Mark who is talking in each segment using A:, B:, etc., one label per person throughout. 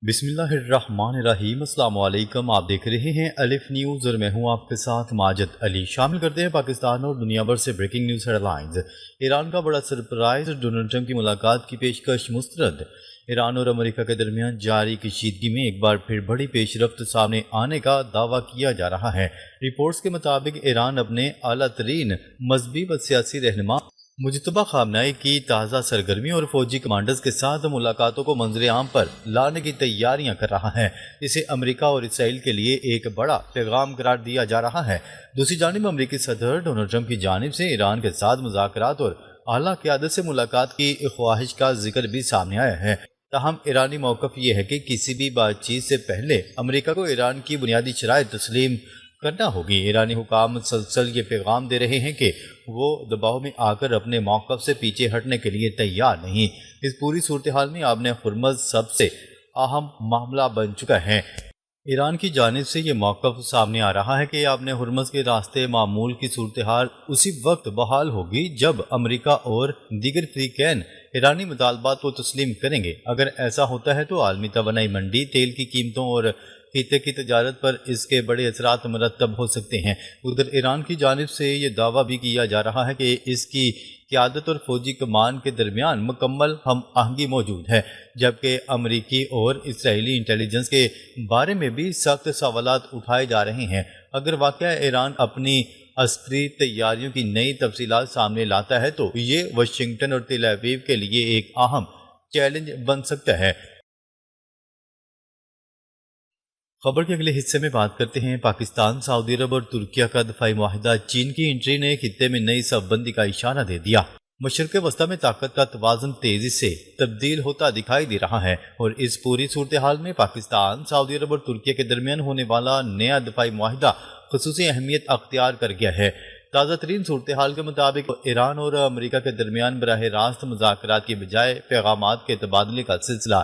A: بسم اللہ الرحمن الرحیم۔ السلام علیکم، آپ دیکھ رہے ہیں الف نیوز اور میں ہوں آپ کے ساتھ ماجد علی۔ شامل کرتے ہیں پاکستان اور دنیا بھر سے breaking news headlines. Iran کا بڑا سرپرائز، ڈونلڈ ٹرمپ کی ملاقات کی پیشکش مسترد۔ ایران اور امریکہ کے درمیان جاری کشیدگی میں ایک بار پھر بڑی پیش رفت سامنے آنے کا دعویٰ کیا جا رہا ہے۔ رپورٹس کے مطابق ایران اپنے اعلیٰ ترین مذہبی و سیاسی رہنما مجتبیٰ خامنہئی کی تازہ سرگرمی اور فوجی کمانڈرز کے ساتھ ملاقاتوں کو منظر عام پر لانے کی تیاریاں کر رہا ہے۔ اسے امریکہ اور اسرائیل کے لیے ایک بڑا پیغام قرار دیا جا رہا ہے۔ دوسری جانب امریکی صدر ڈونلڈ ٹرمپ کی جانب سے ایران کے ساتھ مذاکرات اور اعلیٰ قیادت سے ملاقات کی خواہش کا ذکر بھی سامنے آیا ہے۔ تاہم ایرانی موقف یہ ہے کہ کسی بھی بات چیت سے پہلے امریکہ کو ایران کی بنیادی شرائط تسلیم کرنا ہوگی۔ ایرانی حکام مسلسل یہ پیغام دے رہے ہیں کہ وہ دباؤ میں آ کر اپنے موقف سے پیچھے ہٹنے کے لیے تیار نہیں۔ اس پوری صورتحال میں آبِ ہرمز سب سے اہم معاملہ بن چکا ہے۔ ایران کی جانب سے یہ موقف سامنے آ رہا ہے کہ آبِ ہرمز کے راستے معمول کی صورتحال اسی وقت بحال ہوگی جب امریکہ اور دیگر فریقین ایرانی مطالبات کو تسلیم کریں گے۔ اگر ایسا ہوتا ہے تو عالمی توانائی منڈی، تیل کی قیمتوں اور خطے کی تجارت پر اس کے بڑے اثرات مرتب ہو سکتے ہیں۔ ادھر ایران کی جانب سے یہ دعویٰ بھی کیا جا رہا ہے کہ اس کی قیادت اور فوجی کمان کے درمیان مکمل ہم آہنگی موجود ہے، جبکہ امریکی اور اسرائیلی انٹیلیجنس کے بارے میں بھی سخت سوالات اٹھائے جا رہے ہیں۔ اگر واقعہ ایران اپنی عسکری تیاریوں کی نئی تفصیلات سامنے لاتا ہے تو یہ واشنگٹن اور تل ابیب کے لیے ایک اہم چیلنج بن سکتا ہے۔ خبر کے اگلے حصے میں بات کرتے ہیں پاکستان، سعودی عرب اور ترکیہ کا دفاعی معاہدہ۔ چین کی انٹری نے خطے میں نئی صف بندی کا اشارہ دے دیا۔ مشرق وسطیٰ میں طاقت کا توازن تیزی سے تبدیل ہوتا دکھائی دے رہا ہے اور اس پوری صورتحال میں پاکستان، سعودی عرب اور ترکیہ کے درمیان ہونے والا نیا دفاعی معاہدہ خصوصی اہمیت اختیار کر گیا ہے۔ تازہ ترین صورتحال کے مطابق ایران اور امریکہ کے درمیان براہ راست مذاکرات کی بجائے پیغامات کے تبادلے کا سلسلہ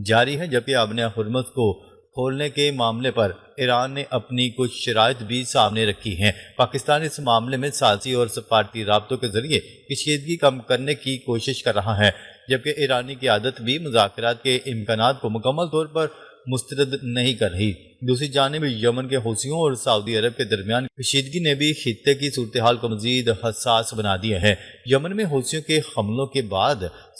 A: جاری ہے، جبکہ آبِ ہرمز کو کھولنے کے معاملے پر ایران نے اپنی کچھ شرائط بھی سامنے رکھی ہیں۔ پاکستان اس معاملے میں سیاسی اور سفارتی رابطوں کے ذریعے کشیدگی کم کرنے کی کوشش کر رہا ہے، جبکہ ایرانی قیادت بھی مذاکرات کے امکانات کو مکمل طور پر مسترد نہیں کر رہی۔ دوسری جانب یمن کے حوثیوں اور سعودی عرب کے درمیان کشیدگی نے بھی خطے کی صورتحال کو مزید حساس بنا دیا ہے۔ یمن میں حوثیوں کے حملوں کے بعد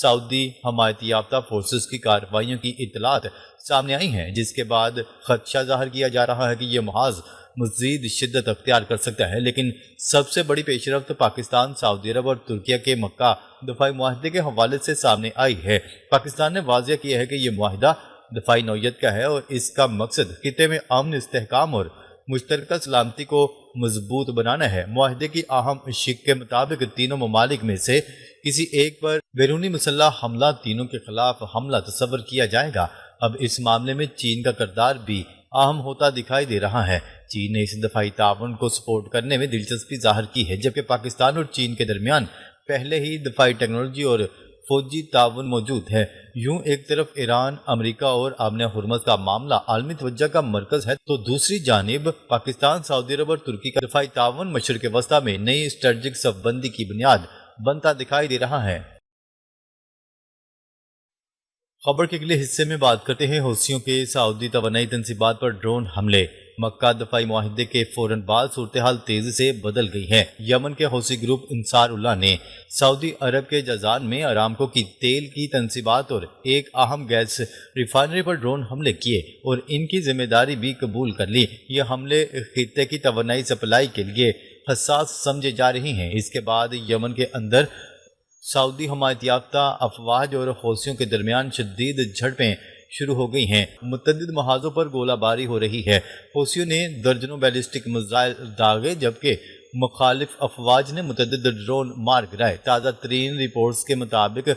A: سعودی حمایت یافتہ فورسز کی کارروائیوں کی اطلاعات سامنے آئی ہیں، جس کے بعد خدشہ ظاہر کیا جا رہا ہے کہ یہ محاذ مزید شدت اختیار کر سکتا ہے۔ لیکن سب سے بڑی پیش رفت پاکستان، سعودی عرب اور ترکیہ کے مکہ دفاعی معاہدے کے حوالے سے سامنے آئی ہے۔ پاکستان نے واضح کیا ہے کہ یہ معاہدہ دفاعی نوعیت کا ہے اور اس کا مقصد خطے میں امن، استحکام اور مشترکہ سلامتی کو مضبوط بنانا ہے۔ معاہدے کی اہم شق کے مطابق تینوں ممالک میں سے کسی ایک پر بیرونی مسلح حملہ، تینوں کے خلاف حملہ تصور کیا جائے گا۔ اب اس معاملے میں چین کا کردار بھی اہم ہوتا دکھائی دے رہا ہے۔ چین نے اس دفاعی تعاون کو سپورٹ کرنے میں دلچسپی ظاہر کی ہے، جبکہ پاکستان اور چین کے درمیان پہلے ہی دفاعی ٹیکنالوجی اور فوجی تعاون موجود ہے۔ یوں ایک طرف ایران، امریکہ اور آبِ ہرمز کا معاملہ عالمی توجہ کا مرکز ہے، تو دوسری جانب پاکستان، سعودی عرب اور ترکی کا دفاعی تعاون مشرق وسطیٰ میں نئی اسٹریٹجک صف بندی کی بنیاد بنتا دکھائی دے رہا ہے۔ خبر کے اگلے حصے میں بات کرتے ہیں حوثیوں کے سعودی توانائی تنصیبات پر ڈرون حملے۔ مکہ دفاعی معاہدے کے فوراً بعد صورتحال تیزی سے بدل گئی ہے۔ یمن کے حوثی گروپ انصار اللہ نے سعودی عرب کے جازان میں ارامکو کی تیل کی تنصیبات اور ایک اہم گیس ریفائنری پر ڈرون حملے کیے اور ان کی ذمہ داری بھی قبول کر لی۔ یہ حملے خطے کی توانائی سپلائی کے لیے حساس سمجھے جا رہے ہیں۔ اس کے بعد یمن کے اندر سعودی حمایت یافتہ افواج اور حوثیوں کے درمیان شدید جھڑپیں شروع ہو گئی ہیں۔ متعدد محاذوں پر گولہ باری ہو رہی ہے۔ حوثیوں نے درجنوں بیلسٹک میزائل داغے، جبکہ مخالف افواج نے متعدد ڈرون مار گرائے۔ تازہ ترین رپورٹس کے مطابق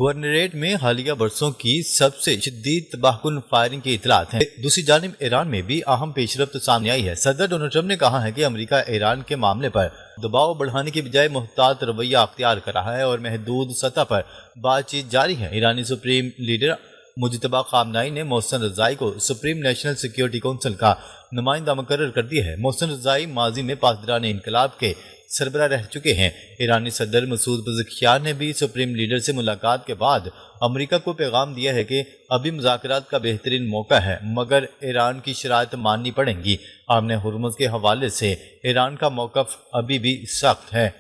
A: گورنریٹ میں حالیہ برسوں کی سب سے شدید تباہ کن فائرنگ کی اطلاعات ہیں۔ دوسری جانب ایران میں بھی اہم پیش رفت سامنے آئی ہے۔ صدر ڈونلڈ ٹرمپ نے کہا ہے کہ امریکہ ایران کے معاملے پر دباؤ بڑھانے کی بجائے محتاط رویہ اختیار کر رہا ہے اور محدود سطح پر بات چیت جاری ہے۔ ایرانی سپریم لیڈر مجتبیٰ خامنہئی نے محسن رضائی کو سپریم نیشنل سیکیورٹی کونسل کا نمائندہ مقرر کر دیا ہے۔ محسن رضائی ماضی میں پاسداران انقلاب کے سربراہ رہ چکے ہیں۔ ایرانی صدر مسعود پزشکیان نے بھی سپریم لیڈر سے ملاقات کے بعد امریکہ کو پیغام دیا ہے کہ ابھی مذاکرات کا بہترین موقع ہے مگر ایران کی شرائط ماننی پڑیں گی۔ آبِ ہرمز کے حوالے سے ایران کا موقف ابھی بھی سخت ہے۔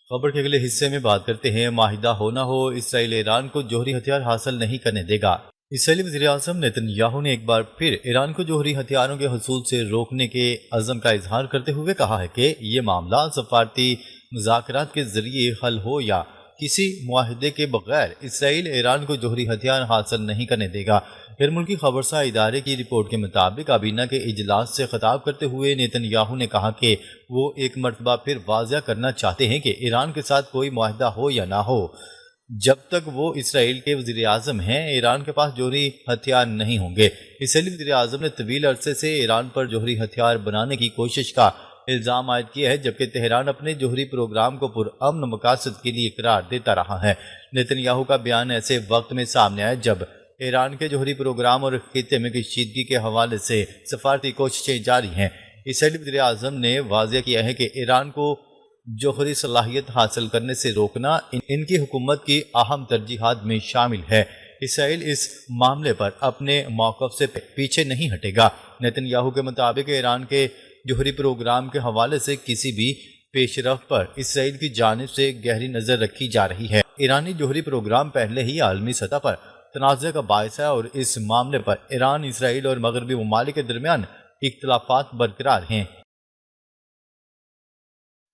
A: خبر کے اگلے حصے میں بات کرتے ہیں، معاہدہ ہو نہ ہو اسرائیل ایران کو جوہری ہتھیار حاصل نہیں کرنے دے گا۔ اسرائیلی وزیراعظم نیتن یاہو نے ایک بار پھر ایران کو جوہری ہتھیاروں کے حصول سے روکنے کے عزم کا اظہار کرتے ہوئے کہا ہے کہ یہ معاملہ سفارتی مذاکرات کے ذریعے حل ہو یا کسی معاہدے کے بغیر اسرائیل ایران کو جوہری ہتھیار حاصل نہیں کرنے دے گا۔ غیر ملکی خبرساں ادارے کی رپورٹ کے مطابق کابینہ کے اجلاس سے خطاب کرتے ہوئے نیتن یاہو نے کہا کہ وہ ایک مرتبہ پھر واضح کرنا چاہتے ہیں کہ ایران کے ساتھ کوئی معاہدہ ہو یا نہ ہو، جب تک وہ اسرائیل کے وزیر اعظم ہیں ایران کے پاس جوہری ہتھیار نہیں ہوں گے۔ اسرائیلی وزیر اعظم نے طویل عرصے سے ایران پر جوہری ہتھیار بنانے کی کوشش کا الزام عائد کیا ہے، جبکہ تہران اپنے جوہری پروگرام کو پرامن مقاصد کے لیے قرار دیتا رہا ہے۔ نیتن یاہو کا بیان ایسے وقت میں سامنے آیا جب ایران کے جوہری پروگرام اور خطے میں کشیدگی کے حوالے سے سفارتی کوششیں جاری ہیں۔ اسرائیلی وزیر اعظم نے واضح کیا ہے کہ ایران کو جوہری صلاحیت حاصل کرنے سے روکنا ان کی حکومت کی اہم ترجیحات میں شامل ہے۔ اسرائیل اس معاملے پر اپنے موقف سے پیچھے نہیں ہٹے گا۔ نیتن یاہو کے مطابق ایران کے جوہری پروگرام کے حوالے سے کسی بھی پیش رفت پر اسرائیل کی جانب سے گہری نظر رکھی جا رہی ہے۔ ایرانی جوہری پروگرام پہلے ہی عالمی سطح پر تنازع کا باعث ہے اور اس معاملے پر ایران، اسرائیل اور مغربی ممالک کے درمیان اختلافات برقرار ہیں۔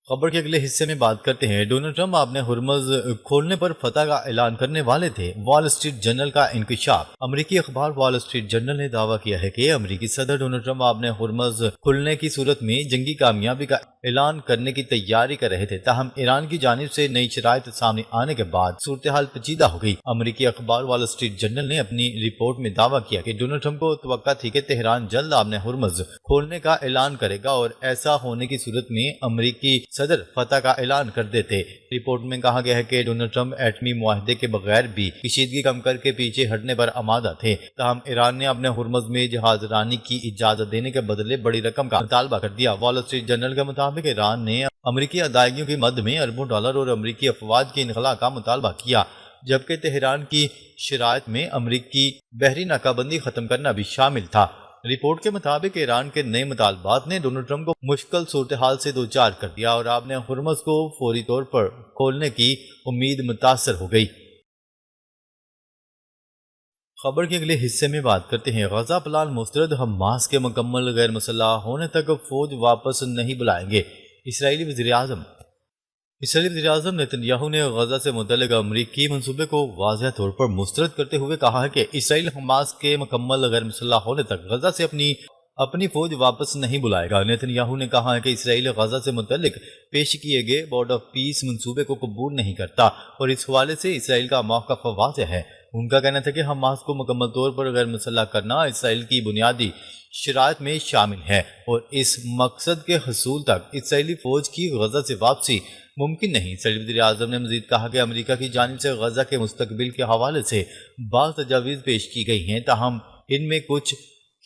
A: خبر کے اگلے حصے میں بات کرتے ہیں، ڈونلڈ ٹرمپ آبِ ہرمز کھولنے پر فتح کا اعلان کرنے والے تھے، وال اسٹریٹ جرنل کا انکشاف۔ امریکی اخبار وال اسٹریٹ جرنل نے دعویٰ کیا ہے کہ امریکی صدر ڈونلڈ ٹرمپ آبِ ہرمز کھلنے کی صورت میں جنگی کامیابی کا اعلان کرنے کی تیاری کر رہے تھے، تاہم ایران کی جانب سے نئی شرائط سامنے آنے کے بعد صورتحال پیچیدہ ہو گئی۔ امریکی اخبار وال اسٹریٹ جرنل نے اپنی رپورٹ میں دعویٰ کیا کہ ڈونلڈ ٹرمپ کو توقع تھی کہ تہران جلد آبِ ہرمز کھولنے کا اعلان کرے گا اور ایسا ہونے کی صورت میں امریکی صدر فتح کا اعلان کر دیتے۔ رپورٹ میں کہا گیا ہے کہ ڈونلڈ ٹرمپ ایٹمی معاہدے کے بغیر بھی کشیدگی کم کر کے پیچھے ہٹنے پر آمادہ تھے، تاہم ایران نے اپنے ہرمز میں جہاز رانی کی اجازت دینے کے بدلے بڑی رقم کا مطالبہ کر دیا۔ وال اسٹریٹ جرنل کے مطابق ایران نے امریکی ادائیگیوں کی مد میں اربوں ڈالر اور امریکی افواج کے انخلاء کا مطالبہ کیا، جبکہ تہران کی شرائط میں امریکی بحری ناکہ بندی ختم کرنا بھی شامل تھا۔ رپورٹ کے مطابق ایران کے نئے مطالبات نے ڈونلڈ ٹرمپ کو مشکل صورتحال سے دوچار کر دیا اور آبِ ہرمز کو فوری طور پر کھولنے کی امید متاثر ہو گئی۔ خبر کے اگلے حصے میں بات کرتے ہیں، غزہ پلان مسترد، حماس کے مکمل غیر مسلح ہونے تک فوج واپس نہیں بلائیں گے۔ اسرائیلی وزیراعظم نیتن یاہو نے غزہ سے متعلق امریکی منصوبے کو واضح طور پر مسترد کرتے ہوئے کہا ہے کہ اسرائیل حماس کے مکمل غیر مسلح ہونے تک غزہ سے اپنی فوج واپس نہیں بلائے گا۔ نیتن یاہو نے کہا ہے کہ اسرائیل غزہ سے متعلق پیش کیے گئے بورڈ آف پیس منصوبے کو قبول نہیں کرتا اور اس حوالے سے اسرائیل کا موقف واضح ہے۔ ان کا کہنا تھا کہ حماس کو مکمل طور پر غیر مسلح کرنا اسرائیل کی بنیادی شرائط میں شامل ہے اور اس مقصد کے حصول تک اسرائیلی فوج کی غزہ سے واپسی ممکن نہیں۔ اسرائیلی وزیر اعظم نے مزید کہا کہ امریکہ کی جانب سے غزہ کے مستقبل کے حوالے سے بعض تجاویز پیش کی گئی ہیں، تاہم ان میں کچھ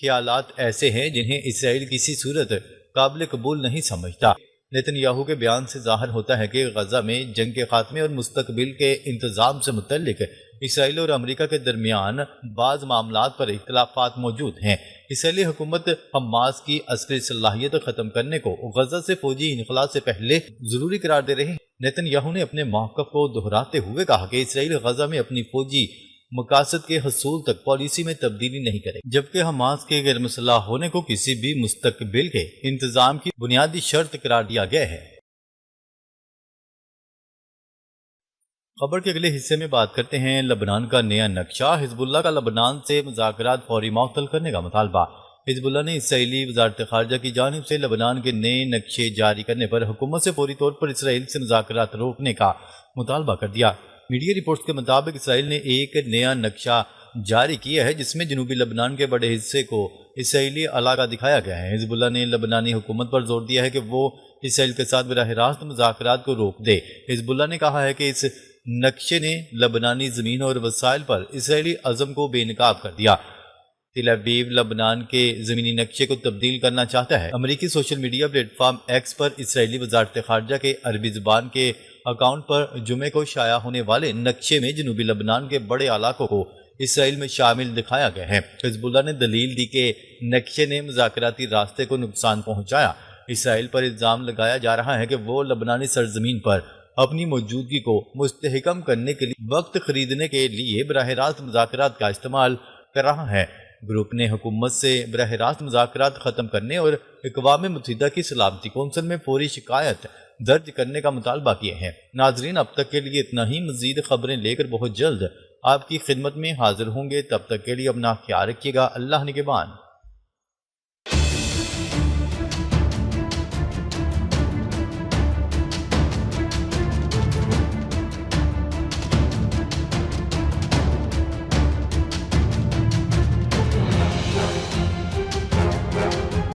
A: خیالات ایسے ہیں جنہیں اسرائیل کسی صورت قابل قبول نہیں سمجھتا۔ نیتن یاہو کے بیان سے ظاہر ہوتا ہے کہ غزہ میں جنگ کے خاتمے اور مستقبل کے انتظام سے متعلق اسرائیل اور امریکہ کے درمیان بعض معاملات پر اختلافات موجود ہیں۔ اسرائیلی حکومت حماس کی عسکری صلاحیت ختم کرنے کو غزہ سے فوجی انخلاء سے پہلے ضروری قرار دے رہے ہیں۔ نیتن یاہو نے اپنے موقف کو دہراتے ہوئے کہا کہ اسرائیل غزہ میں اپنی فوجی مقاصد کے حصول تک پالیسی میں تبدیلی نہیں کرے، جبکہ حماس کے غیر مسلح ہونے کو کسی بھی مستقبل کے انتظام کی بنیادی شرط قرار دیا گیا ہے۔ خبر کے اگلے حصے میں بات کرتے ہیں، لبنان کا نیا نقشہ، حزب اللہ کا لبنان سے مذاکرات فوری معطل کرنے کا مطالبہ۔ حزب اللہ نے اسرائیلی وزارت خارجہ کی جانب سے لبنان کے نئے نقشے جاری کرنے پر حکومت سے فوری طور پر اسرائیل سے مذاکرات روکنے کا مطالبہ کر دیا۔ میڈیا رپورٹس کے مطابق اسرائیل نے ایک نیا نقشہ جاری کیا ہے جس میں جنوبی لبنان کے بڑے حصے کو اسرائیلی علاقہ دکھایا گیا ہے۔ حزب اللہ نے لبنانی حکومت پر زور دیا ہے کہ وہ اسرائیل کے ساتھ براہ راست مذاکرات کو روک دے۔ حزب اللہ نے کہا ہے کہ اس نقشے نے لبنانی زمین اور وسائل پر اسرائیلی عزم کو بے نقاب کر دیا۔ تل ابیب لبنان کے زمینی نقشے کو تبدیل کرنا چاہتا ہے۔ امریکی social media platform X پر اسرائیلی وزارت خارجہ کے عربی زبان کے اکاؤنٹ پر جمعے کو شائع ہونے والے نقشے میں جنوبی لبنان کے بڑے علاقوں کو اسرائیل میں شامل دکھایا گیا ہے۔ حزب اللہ نے دلیل دی کہ نقشے نے مذاکراتی راستے کو نقصان پہنچایا۔ اسرائیل پر الزام لگایا جا رہا ہے کہ وہ لبنانی سرزمین پر اپنی موجودگی کو مستحکم کرنے کے لیے وقت خریدنے کے لیے براہ راست مذاکرات کا استعمال کر رہا ہے۔ گروپ نے حکومت سے براہ راست مذاکرات ختم کرنے اور اقوام متحدہ کی سلامتی کونسل میں فوری شکایت درج کرنے کا مطالبہ کیا ہے۔ ناظرین، اب تک کے لیے اتنا ہی۔ مزید خبریں لے کر بہت جلد آپ کی خدمت میں حاضر ہوں گے۔ تب تک کے لیے اپنا خیال رکھیے گا۔ اللہ نگہبان۔